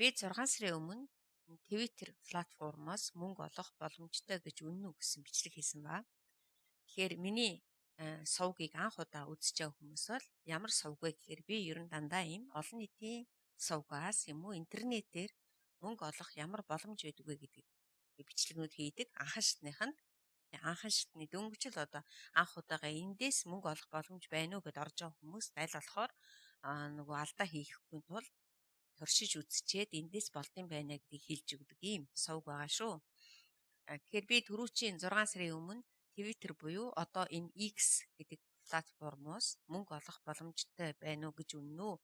Би 6 сарын өмнө Twitter платформоос мөнгө олох боломжтой гэж үнэн үү гэсэн бичлэг хийсэн ба. Тэгэхээр миний сувгийг анх удаа үзэж байгаа хүмүүс бол ямар сувг вэ гэхээр би ер нь дандаа ийм олон нийтийн сувгаас юм уу интернетээр мөнгө олох ямар боломж байдаг вэ гэдэг бичлэгнүүд хийдэг. Анхан шатны дөнгөж л одоо анх удаага эндээс мөнгө олох боломж байна уу гэд орж байгаа хүмүүс аль болохоор нөгөө алдаа хийхгүй тул туршиж үзчихэд эндээс болдсон байна гэдгийг хэлж өгдөг ийм сувг байгаа шүү. Тэгэхээр би түрүүчийн 6 сарын өмнө Twitter буюу одоо энэ X гэдэг платформоос мөнгө олох боломжтой байна уу гэж үнэн үү?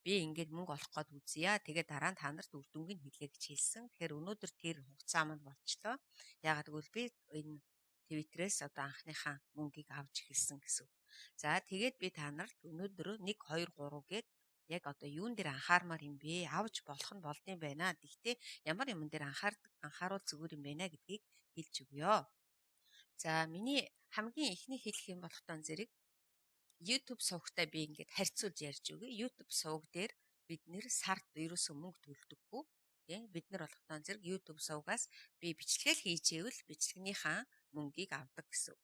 Би ингээд мөнгө олох гээд үзье. Тэгээд дараа нь та нарт үр дүнг нь хэлье гэж хэлсэн. Тэгэхээр өнөөдөр тэр хугацаа маань болчлоо. Яагаад гэвэл би энэ Twitter-ээс одоо анхныхаа мөнгийг авч эхэлсэн гэсэн. За тэгээд би та нарт өнөөдөр 1 2 3 гээд яг одоо юун дээр анхаармаар юм бэ? Авч болох нь болдсон байна. Гэхдээ ямар юмн дээр анхааруул зүгээр юм байна гэдгийг хэлж өгье. За миний хамгийн ихний хэлэх юм болохтой зэрэг YouTube сувгтай би ингээд харьцуулж ярьж өгье. YouTube сувг дээр бид нэр сард ерөөсөө мөнгө төлдөггүй. Тийм бид нар болохтой зэрэг YouTube сувгаас би бичлэгээл хийжээвэл бичлэгнийхаа мөнгийг авдаг гэсэн.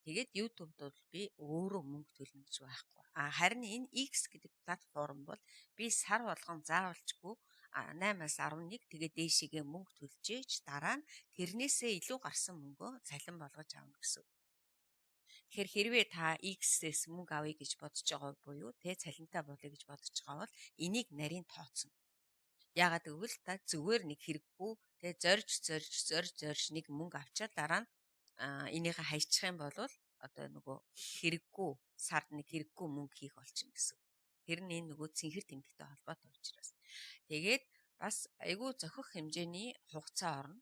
Тэгээд YouTube-д бол би өөрөө мөнгө төлнө гэж байхгүй. Харин энэ X гэдэг платформ бол би сар болгон заавалчгүй 8-аас 11 тэгээд дээшигээ мөнгө төлжээж дараа нь тэрнээсээ илүү гарсан мөнгөө цалин болгож авна гэсэн. Тэгэхээр хэрвээ та X-ээс мөнгө авъя гэж бодож байгаа буюу цалинтай болъё гэж бодож байгаа бол энийг нарийн тооцно. Яагаад гэвэл та зүгээр нэг хэрэггүй зорж нэг мөнгө авчаад дараа нь энийгээ хайчих юм бол одоо нөгөө хэрэггүй сард нэг хэрэггүй мөнгө хийх болчихно гэсэн. Тэр нь энэ нөгөө цэнхэр тэмдэгтэй холбоотой учраас. Тэгээд бас айгүй зохих хэмжээний хугацаа орно.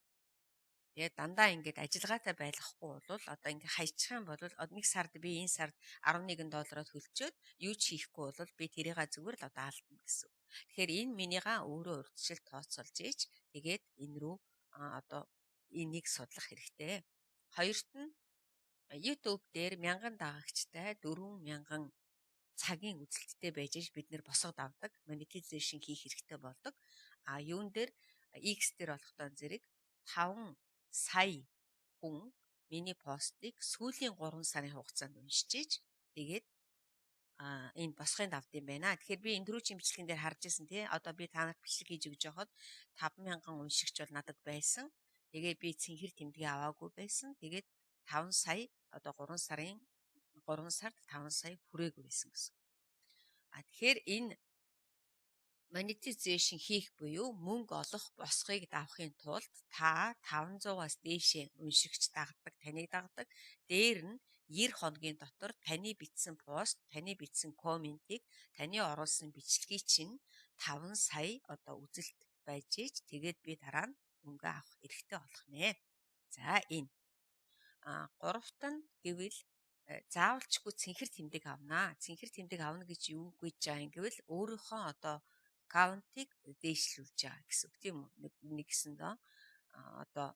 Тэгээд дандаа ингээд ажиллагаатай байлгахгүй бол одоо ингээд хайчих юм бол нэг сард би энэ сард $11 төлчөөд юу ч хийхгүй бол би тэрийгээ зүгээр л одоо алдна гэсэн. Тэгэхээр энэ минийгаа өөрөө урьдчил тооцоолж ийж тэгээд энэ рүү одоо энийг судлах хэрэгтэй. Хоёрт нь YouTube дээр 1000 дагагчтай 4000 цагийн үзэлттэй байж бид нэр босгод авдаг, monetization хийх хэрэгтэй болдог. Юун дээр X дээр болохтой зэрэг 5 сая хүн миний постыг сүүлийн 3 сарын хугацаанд уншиж ийж тэгээд энэ босхын давд юм байна. Тэгэхээр би энэ түрүүчийн бичлэгэн дээр харж ирсэн тий. Одоо би та нарт бичлэг хийж өгч байхад 50000 уншигч бол надад байсан. Тэгээд би цэнхэр тэмдгээ аваагүй байсан. Тэгээд 5 сая одоо 3 сард 5 сая хүрээгүй байсан гэсэн. Тэгэхээр энэ monetization хийх буюу мөнгө олох босхыг давахын тулд та 500-аас дээшээ уншигч дагдаг, таныг дагдаг. Дээр нь 90 хоногийн дотор таны бичсэн пост, таны бичсэн комментиг, таны оруулсан бичлэгийг чинь 5 сая одоо үзэлт байж ийж тэгээд би дараа нь мөнгө авах эрхтэй болох нэ. За энэ гуравт нь гэвэл заавалчгүй цэнхэр тэмдэг авнаа. Цэнхэр тэмдэг авна гэж юу гэж байгаа юм гэвэл өөрийнхөө одоо аккаунтыг дээшлүүлж байгаа гэсэн үг тийм үү? Нэгсэндээ одоо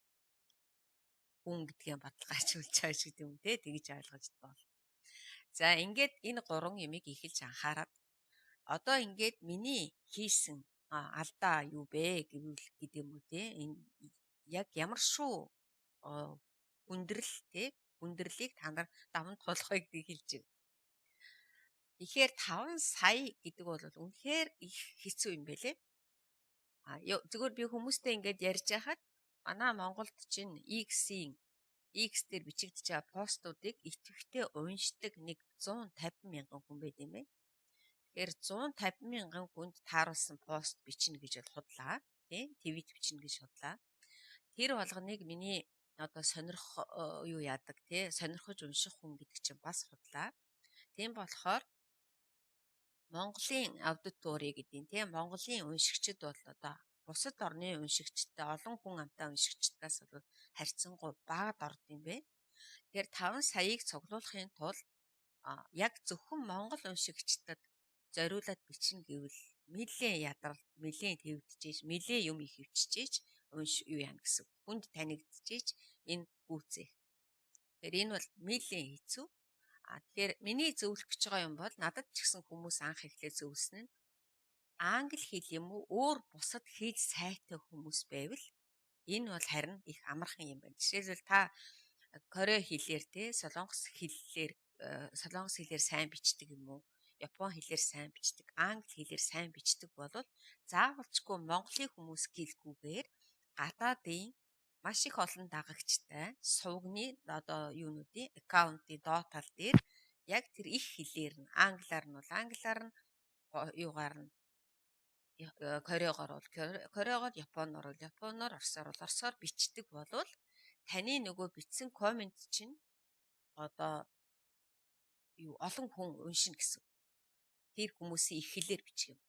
хүн гэдгийг баталгаажуулж байгаа шиг юм те тэгж ойлгож байна. За ингээд энэ гурван ямиг эхэлж анхаарад одоо ингээд миний хийсэн алдаа юу бэ гэвэл гэдэг юм уу те энэ яг ямар шүү хүндрэлийг та нар даван туулах гэдгийг хэлж байна. Тэгэхээр 5 сая гэдэг бол үнэхээр их хэцүү юм байлээ. Зүгээр би хүмүүстэй ингээд ярьж байхад манай Монголд чинь X дээр бичигдэж байгаа постуудыг идэвхтэй уншдаг нэг 150 мянган хүн байт юм бэ. Тэгэхээр 150 мянган хүнд тааруулсан пост бичнэ гэж бол худлаа. Тийм, твит бичнэ гэж худлаа. Тэр болгоныг миний одоо сонирхож унших хүн гэдэг чинь бас худлаа. Тийм болохоор Монголын аудитория гэдэг тийм Монголын уншигчид бол одоо бусад орны уншигчтай олон хүн амтай уншигчдаас бол харьцангуй багад орд юм бэ. Тэгэхээр 5 саяыг цуглуулахын тулд яг зөвхөн Монгол уншигчдад зориулаад бичнэ гэвэл нэлээд твдчихэж, нэлээд юм их хөвччихэж юу яана гэсэн. Хүнд танигдчихэж энэ гүйцээ. Тэгэхээр энэ бол нэлээд хэцүү. Тэгэхээр миний зөвлөх гэж байгаа юм бол надад ч гэсэн хүмүүс анх эхлээд зөвлөсөн нь англи хэл юм уу өөр бусад хэл сайтай хүмүүс байвал энэ бол харин их амархан юм байна. Жишээлбэл та Корей хэлээр те Солонгос хэлээр сайн бичдэг юм уу? Япон хэлээр сайн бичдэг, англи хэлээр сайн бичдэг бол заавалчгүй Монголын хүмүүс гэлгүйгээр гадаадын маш их олон дагагчтай сувгны одоо юунуудын аккаунтын доод тал дээр яг тэр их хэлээр нь англиар нь бол англиар нь юугаар нь Кореогоор бол Кореогоор Японоор бол Японоор Оросоор бол Оросоор бичдэг болвол таны нөгөө бичсэн коммент чинь одоо юу олон хүн уншина гэсэн. Тэр хүмүүсийн их хэлээр бичих юм.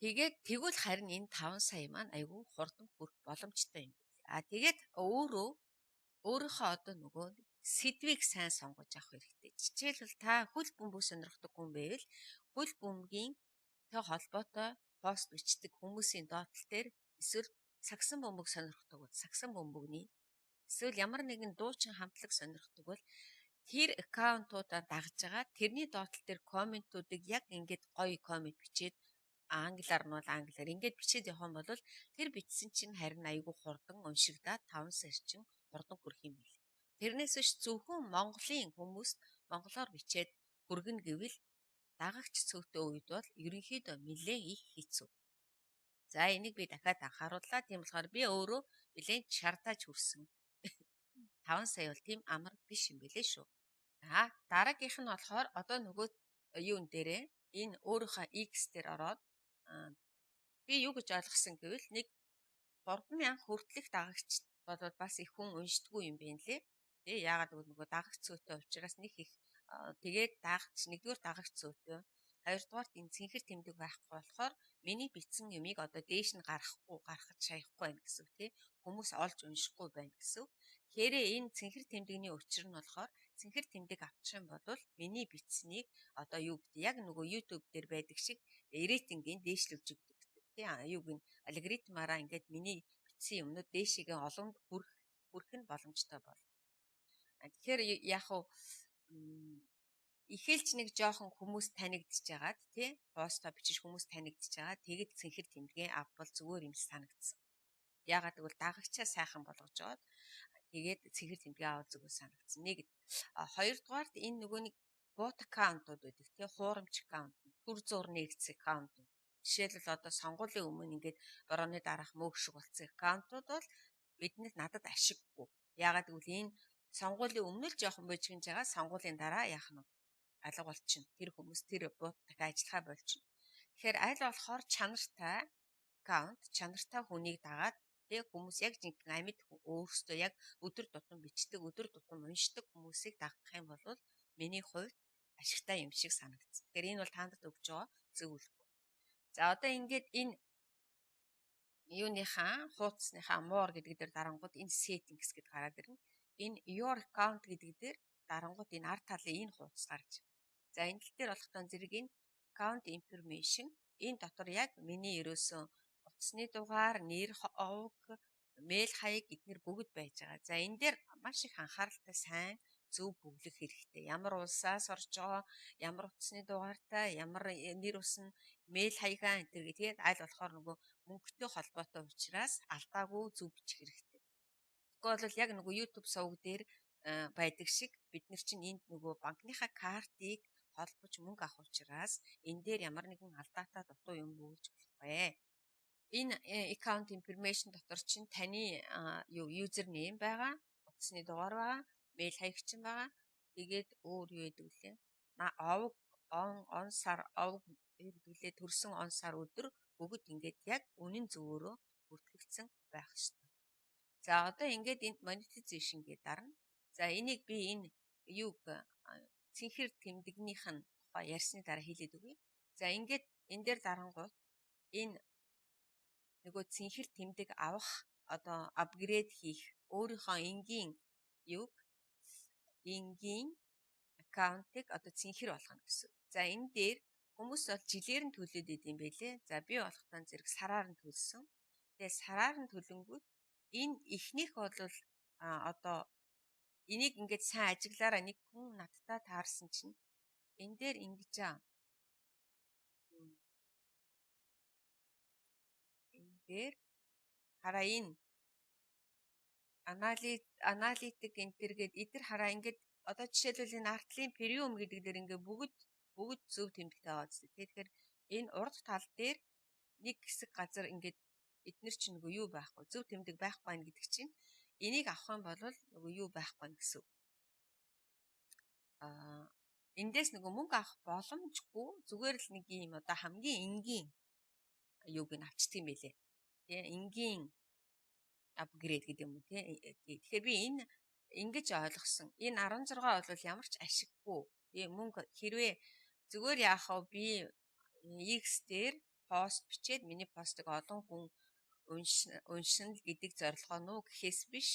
Тэгээд тэгвэл харин энэ 5 сая маань айгүй хурдан хүрэх боломжтой юм. Тэгээд өөрийнхөө одоо нөгөө сэдвийг сайн сонгож авах хэрэгтэй. Жишээлбэл та хөл бөмбөг сонирхдаг хүн байвал хөл бөмбөгийн тэ холбоотой пост бичдэг хүмүүсийн доотлол дээр эсвэл сагсан бөмбөг сонирхдаг бол сагсан бөмбөгний эсвэл ямар нэгэн дуучин хамтлаг сонирхдаг бол тэр аккаунтуудаа дагж байгаа тэрний доотлол дээр комментуудыг яг ингээд гоё коммент бичээд англиар нь бол англиар ингээд бичээд явах юм бол тэр бичсэн чинь харин айгүй хурдан уншигдаад 5 сарчин хурдан хүрэх юм бэл. Тэрнээс биш зөвхөн Монголын хүмүүст монголоор бичээд хүргэн гэвэл дагагч цөөтэй үед бол ерөнхийдөө нэлээд их хэцүү. За энийг би дахиад анхаарууллаа. Тийм болохоор би өөрөө нэлээд шардаж хүрсэн. 5 сая бол тийм амар биш юм бэлээ шүү. Дараагийнх нь болохоор одоо нөгөө юун дээрээ энэ өөрийнхөө X дээр ороод би юу гэж ойлгосон гэвэл нэг 3000 хүртэлх дагагч болоод бас их хүн уншдаггүй юм байна лээ. Тэ яагаад гэвэл нөгөө дагагч цөөтэй учраас нэг их тэгээд нэгдүгээр дагагч цөөтэй. Хоёрдугаарт энэ цэнхэр тэмдэг байхгүй болохоор миний бичсэн юмыг одоо дээш нь гаргахад шаяхгүй байна гэсэн үг тий. Хүмүүс олж уншихгүй байна гэсэн. Тэгэхээр энэ цэнхэр тэмдэгний учир нь болохоор цэнхэр тэмдэг авчих юм бол миний бичсэнийг одоо юу гэдэг яг нөгөө YouTube дээр байдаг шиг рейтингийн дээшлүүлж өгдөг тий. Юуг нь алгоритмаараа ингээд миний бичсэн юмнууд дээшээгээ олонд хүрэх нь боломжтой болно. Тэгэхээр яг уу эхэлж нэг жоохон хүмүүс танигдчихж байгаад тий постоо бичиж хүмүүс танигдчихж байгаа. Тэгэд цэнхэр тэмдгээ авбал зүгээр юм санагдсан. Яагаад гэвэл дагагчаа сайхан болгож аваад тэгээд цэнхэр тэмдгээ авал зүгээр санагдсан. Нэг хоёрдугаарт энэ нөгөө нэг бот аккаунтууд байдаг тий хуурамч аккаунт, төр зур нэгдсэн аккаунт. Жишээлбэл одоо сонгуулийн өмнө ингээд борооны дараах мөөх шиг болсон аккаунтууд бол надад ашиггүй. Яагаад гэвэл энэ сонгуулийн өмнө л жоохон божигнж байгаа сонгуулийн дараа яах нь алга болчихно. Тэр хүмүүс тэр бот дахиад ажиллахаа болчихно. Тэгэхээр аль болохоор чанартай аккаунт, чанартай хүнийг дагаад тэг хүмүүс яг жинхэнэ амьд өөрсдөө яг өдөр тутам бичдэг, өдөр тутам уншдаг хүмүүсийг дагах юм бол миний хувьд ашигтай юм шиг санагдсан. Тэгэхээр энэ бол таандад өгч байгаа зөв үлгэр. За одоо ингээд энэ юуныхаа хуудасныхаа more гэдэг дээр дарангууд энэ settings гэдээ гараад ирнэ. Энэ your account гэдэг дээр дарангууд энэ арт талын энэ хуудас гарч. За энэ тал дээр болохтой зэрэг энэ account information энэ дотор яг миний ерөөсөн утасны дугаар, нэр, овог, мэйл хаяг эдгээр бүгд байж байгаа. За энэ дээр маш их анхааралтай сайн зөв бүглэх хэрэгтэй. Ямар улсаас орж байгаа, ямар утасны дугаартай, ямар нэр ус нь, мэйл хаягаа энэ төр тэгээд аль болохоор нөгөө мөнгөтэй холбоотой учраас алдаагүй зөв бичих хэрэгтэй. Тэгэхгүй бол яг нөгөө YouTube сувг дээр байдаг шиг бид нар чинь энд нөгөө банкныхаа картыг холбож мөнгө авах учраас энэ дээр ямар нэгэн алдаатай дутуу юм бүүлж болохгүй. Энэ account information дотор чинь таны user name байгаа, утасны дугаар байгаа, мэйл хаягчин байгаа. Тэгээд өөр юу гэдэг вүлээ? Овог он сар овог гэдгэлээ төрсөн он сар өдөр бүгд ингээд яг үнэн зөвөөрөө бүртгэгдсэн байх ёстой. За одоо ингээд энд monetization гэдэг дарна. За энийг би энэ юуг цэнхэр тэмдэгнийх нь тухай ярьсны дараа хэлээд өгье. За ингээд энэ дээр дарангуй энэ нөгөө цэнхэр тэмдэг авах одоо апгрейд хийх өөрийнхөө энгийн аккаунтыг одоо цэнхэр болгоно гэсэн. За энэ дээр хүмүүс бол жилээр нь төлөөд идэм байлээ. За би болохтой зэрэг сараар нь төлсөн. Тэгээ сараар нь төлөнгүүт энэ ихнийх бол одоо энийг ингээд сайн ажиглаараа нэг хүн надтай таарсан чинь энэ дээр ингэж дээр хараа энэ аналитик энтергээд эдгэр хараа ингээд одоо жишээлбэл энэ артлын периум гэдэг дээр ингээд бүгд зөв тэмдэгтэй байгаа зү. Тэгэхээр энэ урд тал дээр нэг хэсэг газар ингээд эднэр чинь нөгөө юу байхгүй зөв тэмдэг байхгүй байх гэдэг чинь энийг авах юм бол нөгөө юу байхгүй гэсэн. Эндээс нөгөө мөнгө авах боломжгүй зүгээр л нэг юм одоо хамгийн энгийн юуг нь авчдаг юм байлээ. Тэ энгийн апгрейд гэдэг юм уу тий. Тэгэхээр би энэ ингэж ойлгосон. Энэ 16 бол ямар ч ашиггүй. Тэгээ мөнгө хэрвээ зүгээр яах вэ би X дээр пост бичээд миний постыг олон хүн уншина л гэдэг зорилгоо нөө гэхээс биш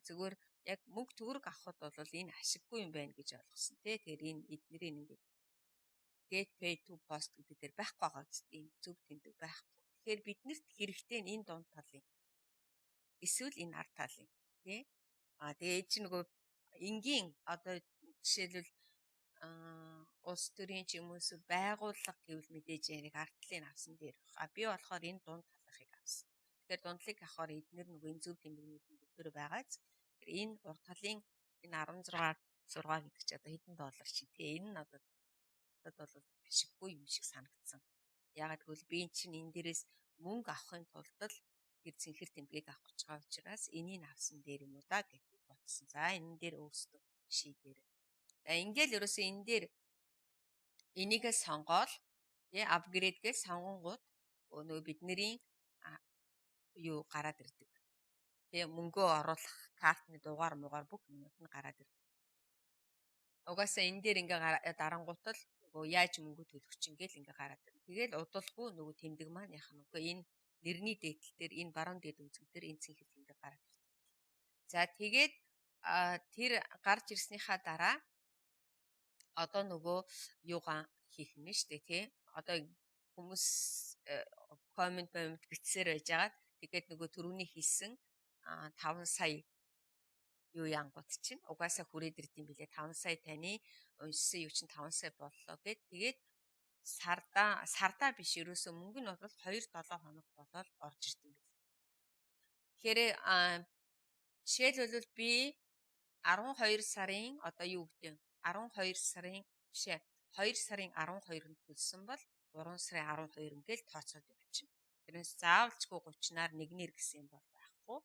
зүгээр яг мөнгө төгрөг авахд бол энэ ашиггүй юм байна гэж ойлгосон тий. Тэгэхээр энэ эднэрийн ингээд get pay to post гэдэг дээр байхгүй байгаа үстэй энэ зөв тэмдэг байхгүй. Тэгэхээр биднэрт хэрэгтэй нь энэ дунд талын эсвэл энэ ард талын тий. Тэгээ чи нөгөө энгийн одоо жишээлбэл улс төрийн ч юм уу байгууллага гэвэл мэдээж яг ард талын авсан дээр баг. Би болохоор энэ дунд талхыг авсан. Тэгэхээр дундлыг авахаар эднэр нөгөө энэ зөв тэмдэгнүүд дээр байгааз энэ урд талын энэ 16 гэдэг чи одоо хэдэн доллар чи тий. Энэ нь одоо бол ашиггүй юм шиг санагдсан. Ягаад гэвэл би чинь энэ дээрээс мөнгө авахын тулд л тэр цэнхэр тэмдгийг авах гэж байгаа учраас энийг авсан дээр юм уу да гэж бодсон. За энэ дээр өөрсдөө шийдээр. За ингээл ерөөсөө энэ дээр энийгээ сонгоол тий апгрейд гэж сонгонгууд нөгөө бидний юу гараад ирдэг. Тий мөнгөө оруулах картны дугаар бүх юмуд нь гараад ирдэг. Угаасаа энэ дээр ингээ дарангуут л нөгөө яаж мөнгө төлөх чинь гэл ингээ гараад ирнэ. Тэгэл удалгүй нөгөө тэмдэг маань яхах нь үгүй энэ нэрний дээдл дээр энэ баруун дээд үзэг дээр энэ цэнхэр тэмдэг гараад ирдэг. За тэгээд тэр гарч ирснийхаа дараа одоо нөгөө юугаа хийх нь шүү дээ тий. Одоо хүмүүс коммент бичсээр байжгаад тэгээд нөгөө түрүүний хийсэн 5 сая юу янгууд чинь угаасаа хүрээд ирд юм билээ 5 сая таны уншсан юу чинь 5 сая боллоо гэд тэгээд сардаа биш ерөөсөө мөнгө нь бол 2-7 хоног болоод орж ирд юм билээ. Тэгэхээр жишээлбэл би 12 сарын одоо юу гэдэг 12 сарын бишээ 2 сарын 12-нд төлсөн бол 3 сарын 12 ингээл тооцоод явчихна. Тэрнээс заавалчгүй 30-аар нэгнэр гэсэн юм бол байхгүй.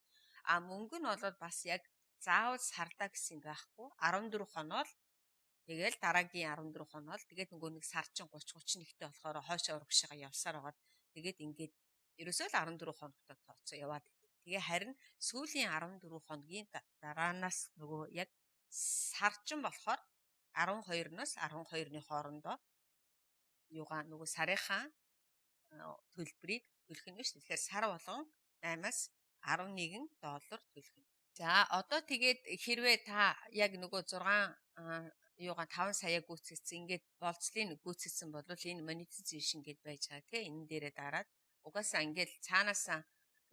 Мөнгө нь бол бас яг заавал сардаа гэсэн байхгүй 14 хоноо л тэгэл дараагийн 14 хоноо л тэгээд нөгөө нэг сар чин 30-31-тэй болохоор хойшоо урагшаага явсаар байгаа. Тэгээд ингээд ерөөсөө л 14 хоногтой тооцоо яваад идэв. Тэгээ харин сүүлийн 14 хоногийн дараанаас нөгөө яг сар чин болохоор 12-ноос 12-ны хоорондоо юугаа нөгөө сарынхаа төлбөрийг төлөх нь шүү дээ. Тэгэхээр сар болгон 8-аас 11 доллар төлөх нь. За одоо тэгээд хэрвээ та яг нөгөө 6 юугаа 5 сая гүйцэтсэн ингээд болцлыг гүйцэтсэн бол энэ monetization гэд байж байгаа тийм энэ дээрээ дараад угаасаа ингээд цаанаасаа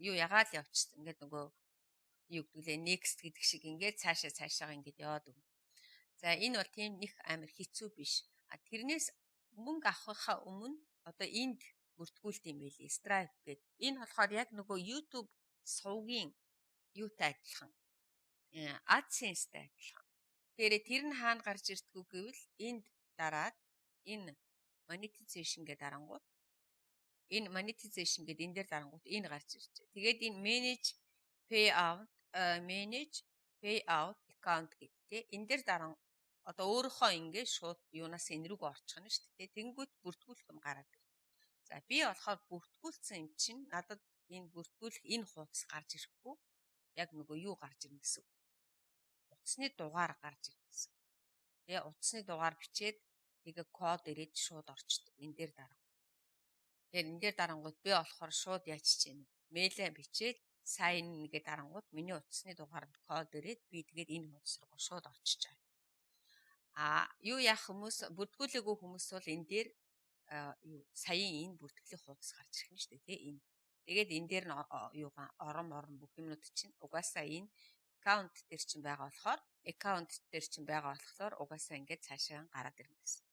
юу ягаал явчихсан ингээд нөгөө юу гэдгэлээ next гэдэг шиг ингээд цаашаа ингээд яваад өгнө. За энэ бол тийм нэг амар хэцүү биш. Тэрнээс мөнгө авахынхаа өмнө одоо энд бүртгүүлт юм байли Stripe гэдэг. Энэ болохоор яг нөгөө YouTube сувгийн юутай адилхан. AdSense-тэй адилхан. Тэгэхээр тэр нь хаана гарч ирдгүү гэвэл энд дараад энэ monetization гэдэг дарангууд энэ monetization гэдэг энэ дээр дарангууд энэ гарч ирж байна. Тэгээд энэ manage payout account гэдэг энэ дээр даран одоо өөрөөхөө ингээд шууд юунаас энэ рүүг орчих нь шүү дээ. Тэнгүүт бүртгүүлэх юм гараад байна. За би болохоор бүртгүүлсэн юм чинь надад энэ бүртгүүлэх энэ хуудас гарч ирэхгүй яг нөгөө юу гарч ирнэ гэсэн. Утасны дугаар гарч ирнэ гэсэн. Тэгээ утасны дугаар бичээд тэгээ код ирээд шууд орчдөг энэ дээр дараа. Тэгэхээр энэ дээр дарангууд би болохоор шууд яаж чинь мэйлээ бичээд сайн нэгэ дарангууд миний утасны дугаард код ирээд би тэгээд энэ хуудас руу шууд орчиж байгаа. Юу яах хүмүүс бүртгүүлээгүй хүмүүс бол энэ дээр саяын энэ бүртгэлийн хуудас гарч ирэх нь шүү дээ тий энэ. Тэгээд энэ дээр нь юугаа орон бүх юмнууд чинь угаасаа энэ аккаунт дээр чинь байгаа болохоор угаасаа ингээд цаашаа гараад ирнэ гэсэн.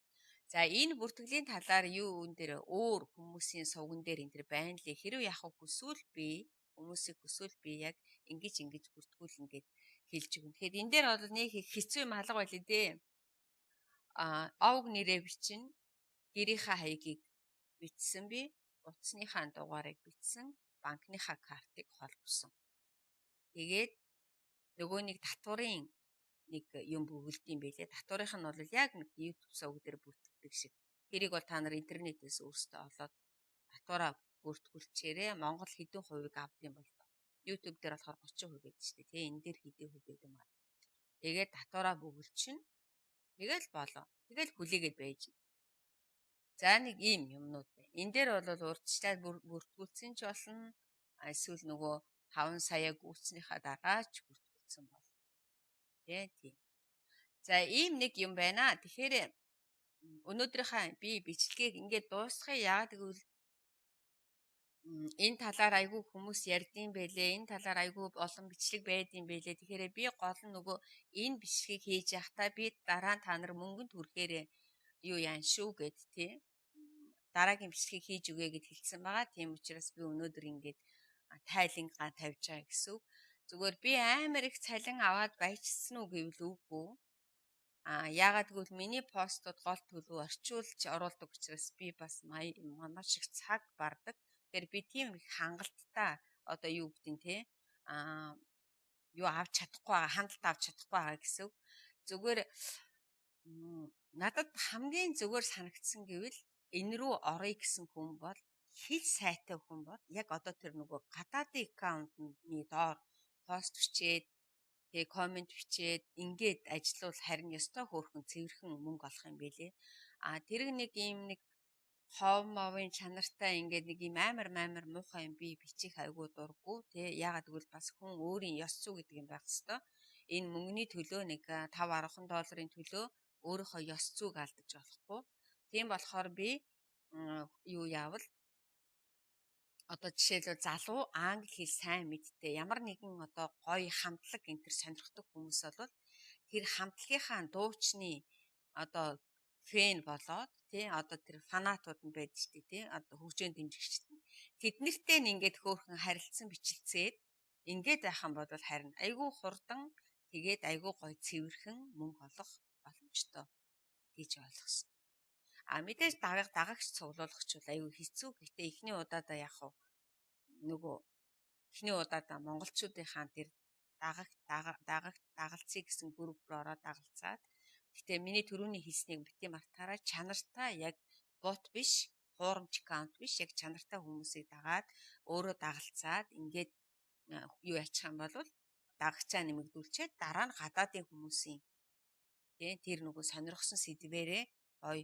За энэ бүртгэлийн талаар юу энэ дээр өөр хүмүүсийн сувган дээр энэ дээр байна лээ. Хэрв яг хүсвэл би хүмүүсийг хүсвэл би яг ингэж бүртгүүлнэ гэд хэлж өгнө. Тэгэхээр энэ дээр бол нэг их хэцүү юм алга байл дээ. Овг нэрээ бичнэ. Гэрийнхаа хаягийг бичсэн би. Утасныхаа дугаарыг бичсэн. Банкныхаа картыг холбосон. Тэгээд нөгөө нэг татварын нэг юм бүгэлдэм байлээ. Татварынх нь бол яг нэг YouTube сувг дээр бүртгэдэг шиг. Тэрийг бол та нар интернетээс өөрсдөө олоод татвараа бүртгүүлчихээрээ Монгол хэдэн хувийг авдсан бол YouTube дээр болохоор 30% байдаг шүү дээ. Тэгээ энэ дээр хэдэн хувь гэдэг юм аа. Тэгээд татвараа бүгэлчин. Тэгэл болоо. Тэгэл хүлээгээд байж. За нэг ийм юмнууд байна. Энэ дээр бол урдчлаа бүртгүүлсэн ч болно. Эсвэл нөгөө 5 сая гүйцснийхаа дараа ч бүртгүүлсэн болно. Тийм. За ийм нэг юм байна. Тэгэхээр өнөөдрийнхаа би бичлэгийг ингээд дуусгая. Яагаад гэвэл энэ талаар айгүй хүмүүс ярьдсан байлээ. Энэ талаар айгүй олон бичлэг байдсан байлээ. Тэгэхээр би гол нь нөгөө энэ бичлэгийг хийж явахдаа би дараа нь та нар мөнгөнд хүрэхээр юу яан шүү гэд тий. Дараагийн бичлэгийг хийж өгье гэд хэлсэн байгаа. Тийм учраас би өнөөдөр ингээд тайлангаа тавьж байгаа гэсэн үг. Зүгээр би амар их цалин аваад баяжсан уу гэвэл үгүй. Яагаад гэвэл миний постууд гол төлөв орчуулж оруулдаг учраас би бас маш их цаг бардаг. Тэгэхээр би тийм их хангалттай одоо юу гэдэг нь те юу авч чадахгүй байгаа, хандлт авч чадахгүй байгаа гэсэн үг. Зүгээр надад хамгийн зүгээр санагдсан гэвэл энэ рүү оръё гэсэн хүн бол хэл сайтай хүн бол яг одоо тэр нөгөө гадаадын аккаунтны доор пост бичээд тэгээ комент бичээд ингээд ажиллавал харин ёстой хөөрхөн цэвэрхэн мөнгө олох юм билэ. Тэр нэг ийм нэг хов мовын чанартай ингээд нэг ийм амар муухай юм би бичих айгуу дурггүй тий. Ягаад гэвэл бас хүн өөрийн ёс зүй гэдэг юм байх хэвээр. Энэ мөнгөний төлөө нэг 5-10 долларын төлөө өөрийнхөө ёс зүйг алдаж болохгүй. Тийм болохоор би юу яавал одоо жишээлбэл залуу англи хэл сайн мэдтэй ямар нэгэн одоо гоё хамтлаг энэ төр сонирхдаг хүмүүс бол тэр хамтлагийнхаа дуучны одоо фэн болоод тий одоо тэр фанатууд нь байдаг шүү дээ тий одоо хөгжөөнд дэмжигчд нь тэднэртэй ингээд хөөрхөн харилцсан бичлцээд ингээд байхan бодвол харин айгүй хурдан тэгээд айгүй гоё цэвэрхэн мөнгө олох боломжтой гэж ойлгосон. Мэдээж дагагч цуглуулгач бол айгүй хэцүү. Гэхдээ эхний удаадаа яг нөгөө эхний удаадаа монголчуудынхаа тэр дагалцъя гэсэн групп руу ороод дагалцаад. Гэхдээ миний түрүүний хэлснийг бити мартаарай. Чанартай яг бот биш, хуурамч аккаунт биш, яг чанартай хүмүүсийг дагаад өөрөө дагалцаад ингээд юу яачих юм бол дагагчаа нэмэгдүүлчихэд дараа нь гадаадын хүмүүсийн тэр нөгөө сонирхсан сэдвэрээ гоё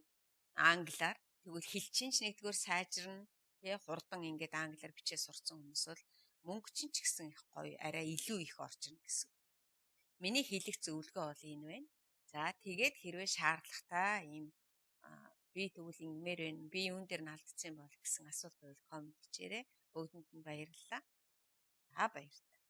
англиар тэгвэл хэлчин ч нэгдүгээр сайжирна тий хурдан ингээд англиар бичээ сурцсан хүмүүс бол мөнгө чинь ч гэсэн их гоё арай илүү их орж ирнэ гэсэн. Миний хэлэх зөвлөгөө бол энэ байна. За тэгээд хэрвээ шаардлагатай ийм би тэгвэл ингэмээр байна. Би юун дээр алдсан бол гэсэн асуулт байвал комент хийчээрэй. Бүгдэнд нь баярлалаа. Баярлалаа.